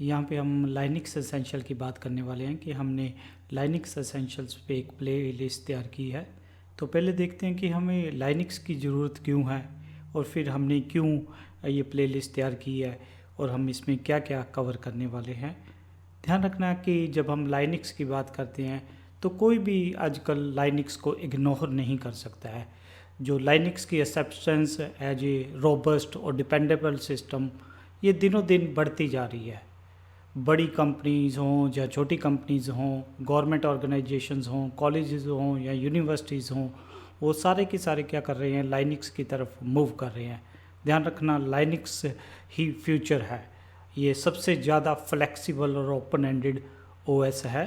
यहाँ पे हम लाइनक्स एसेंशियल की बात करने वाले हैं कि हमने लाइनक्स एसेंशियल्स पे एक प्ले लिस्ट तैयार की है। तो पहले देखते हैं कि हमें लाइनक्स की ज़रूरत क्यों है और फिर हमने क्यों ये प्ले लिस्ट तैयार की है और हम इसमें क्या क्या कवर करने वाले हैं। ध्यान रखना कि जब हम लाइनक्स की बात करते हैं तो कोई भी आजकल लाइनक्स को इग्नोर नहीं कर सकता है। जो लाइनक्स की एक्सेप्शंस एज ए रोबस्ट और डिपेंडेबल सिस्टम ये दिनों दिन बढ़ती जा रही है। बड़ी कंपनीज़ हों या छोटी कंपनीज़ हों, गवर्नमेंट ऑर्गेनाइजेशंस हों, कॉलेजेस हों या यूनिवर्सिटीज़ हों, वो सारे के सारे क्या कर रहे हैं, लाइनक्स की तरफ मूव कर रहे हैं। ध्यान रखना लाइनक्स ही फ्यूचर है। ये सबसे ज़्यादा फ्लेक्सिबल और ओपन एंडेड ओएस है।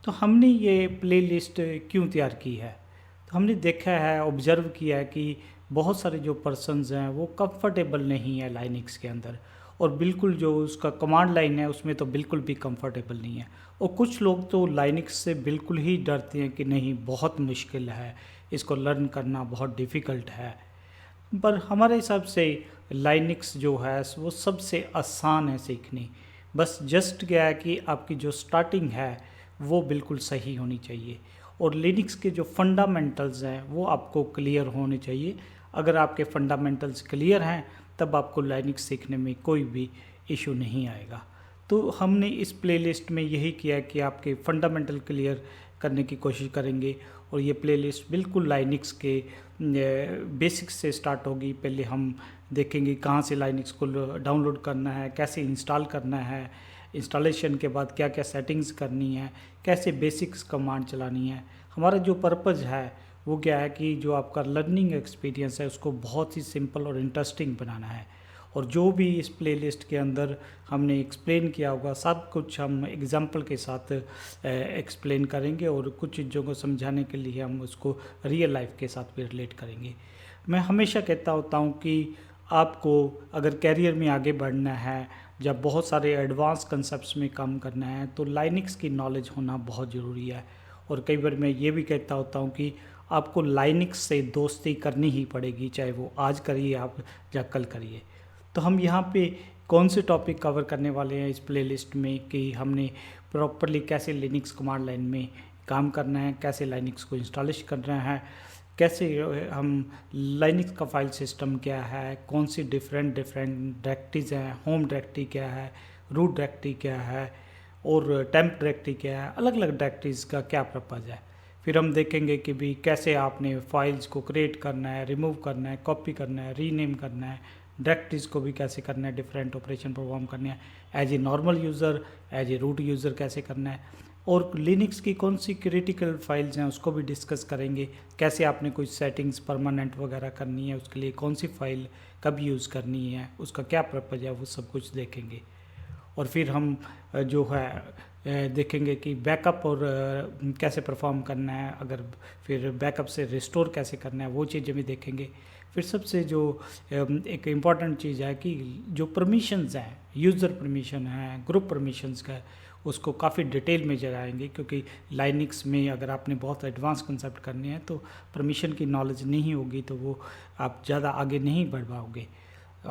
तो हमने ये प्ले लिस्ट क्यों तैयार की है, तो हमने देखा है, ऑब्ज़र्व किया है कि बहुत सारे जो पर्सन्स हैं वो कंफर्टेबल नहीं है लाइनक्स के अंदर, और बिल्कुल जो उसका कमांड लाइन है उसमें तो बिल्कुल भी कंफर्टेबल नहीं है। और कुछ लोग तो लाइनक्स से बिल्कुल ही डरते हैं कि नहीं बहुत मुश्किल है, इसको लर्न करना बहुत डिफ़िकल्ट है। पर हमारे हिसाब से लाइनक्स जो है वो सबसे आसान है सीखनी। बस जस्ट क्या है कि आपकी जो स्टार्टिंग है वो बिल्कुल सही होनी चाहिए और लिनक्स के जो फंडामेंटल्स हैं वो आपको क्लियर होने चाहिए। अगर आपके फंडामेंटल्स क्लियर हैं तब आपको लाइनक्स सीखने में कोई भी इशू नहीं आएगा। तो हमने इस प्लेलिस्ट में यही किया कि आपके फंडामेंटल क्लियर करने की कोशिश करेंगे और ये प्लेलिस्ट बिल्कुल लाइनक्स के बेसिक्स से स्टार्ट होगी। पहले हम देखेंगे कहाँ से लाइनक्स को डाउनलोड करना है, कैसे इंस्टॉल करना है, इंस्टॉलेशन के बाद क्या क्या सेटिंग्स करनी है, कैसे बेसिक्स कमांड चलानी है। हमारा जो पर्पज़ है वो क्या है कि जो आपका लर्निंग एक्सपीरियंस है उसको बहुत ही सिंपल और इंटरेस्टिंग बनाना है। और जो भी इस प्लेलिस्ट के अंदर हमने एक्सप्लेन किया होगा सब कुछ हम एग्जांपल के साथ एक्सप्लेन करेंगे और कुछ चीज़ों को समझाने के लिए हम उसको रियल लाइफ के साथ भी रिलेट करेंगे। मैं हमेशा कहता होता हूँ कि आपको अगर कैरियर में आगे बढ़ना है, जब बहुत सारे एडवांस कंसेप्ट्स में काम करना है, तो लाइनक्स की नॉलेज होना बहुत ज़रूरी है। और कई बार मैं ये भी कहता होता हूँ कि आपको लाइनक्स से दोस्ती करनी ही पड़ेगी, चाहे वो आज करिए आप या कल करिए। तो हम यहाँ पे कौन से टॉपिक कवर करने वाले हैं इस प्लेलिस्ट में कि हमने प्रॉपरली कैसे लिनक्स कमांड लाइन में काम करना है, कैसे लाइनक्स को इंस्टॉलेश करना है, कैसे हम लाइनक्स का फाइल सिस्टम क्या है, कौन सी डिफरेंट डायरेक्टरीज हैं, होम डायरेक्टरी क्या है, रूट डायरेक्टरी क्या है और टेम्प डायरेक्टरी क्या है, अलग अलग डायरेक्टरीज का क्या पर्पज़ है। फिर हम देखेंगे कि भी कैसे आपने फाइल्स को क्रिएट करना है, रिमूव करना है, कॉपी करना है, रीनेम करना है, डायरेक्टरीज को भी कैसे करना है, डिफरेंट ऑपरेशन परफॉर्म करने हैं, as a normal user, as a root user कैसे करना है, और लिनक्स की कौन सी क्रिटिकल फाइल्स हैं उसको भी डिस्कस करेंगे। कैसे आपने कोई सेटिंग्स परमानेंट वगैरह करनी है, उसके लिए कौन सी फाइल कब यूज़ करनी है, उसका क्या पर्पज़ है, वो सब कुछ देखेंगे। और फिर हम जो है देखेंगे कि बैकअप और कैसे परफॉर्म करना है, अगर फिर बैकअप से रिस्टोर कैसे करना है वो चीज़ें भी देखेंगे। फिर सबसे जो एक इम्पॉर्टेंट चीज़ है कि जो परमिशंस हैं, यूज़र परमिशन है, ग्रुप परमिशंस का, उसको काफ़ी डिटेल में जाएंगे, क्योंकि लाइनक्स में अगर आपने बहुत एडवांस कंसेप्ट करने हैं तो परमिशन की नॉलेज नहीं होगी तो वो आप ज़्यादा आगे नहीं बढ़ पाओगे।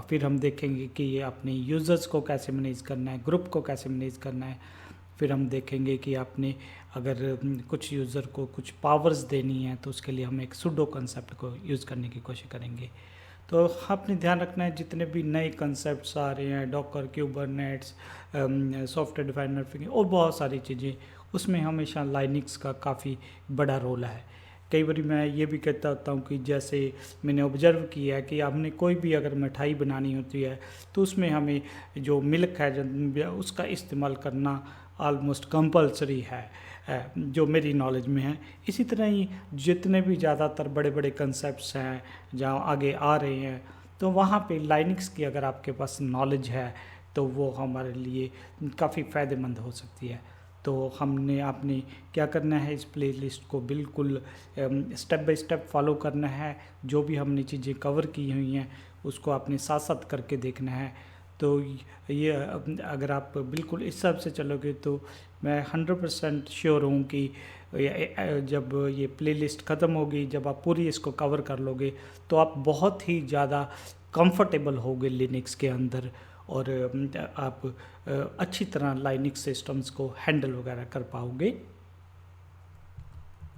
फिर हम देखेंगे कि आपने यूज़र्स को कैसे मैनेज करना है, ग्रुप को कैसे मैनेज करना है। फिर हम देखेंगे कि आपने अगर कुछ यूज़र को कुछ पावर्स देनी है तो उसके लिए हम एक सुडो कंसेप्ट को यूज़ करने की कोशिश करेंगे। तो आपने ध्यान रखना है जितने भी नए कंसेप्ट्स आ रहे हैं, डॉकर, क्यूबरनेट्स, सॉफ्टवेयर डिफाइंड नेटवर्किंग और बहुत सारी चीज़ें, उसमें हमेशा लाइनक्स का काफ़ी बड़ा रोल है। कई बार मैं ये भी कहता होता हूँ कि जैसे मैंने ऑब्जर्व किया है कि हमने कोई भी अगर मिठाई बनानी होती है तो उसमें हमें जो मिल्क है उसका इस्तेमाल करना ऑलमोस्ट कंपलसरी है, जो मेरी नॉलेज में है। इसी तरह ही जितने भी ज़्यादातर बड़े बड़े कंसेप्ट्स हैं जहाँ आगे आ रहे हैं तो वहाँ पे लाइनक्स की अगर आपके पास नॉलेज है तो वो हमारे लिए काफ़ी फ़ायदेमंद हो सकती है। तो हमने आपने क्या करना है, इस प्लेलिस्ट को बिल्कुल स्टेप बाय स्टेप फॉलो करना है। जो भी हमने चीज़ें कवर की हुई हैं उसको आपने साथ साथ करके देखना है। तो ये अगर आप बिल्कुल इस हिसाब से चलोगे तो मैं 100% श्योर हूँ कि जब ये प्लेलिस्ट ख़त्म होगी, जब आप पूरी इसको कवर कर लोगे तो आप बहुत ही ज़्यादा कंफर्टेबल होगे लिनक्स के अंदर और आप अच्छी तरह लाइनक्स सिस्टम्स को हैंडल वगैरह कर पाओगे।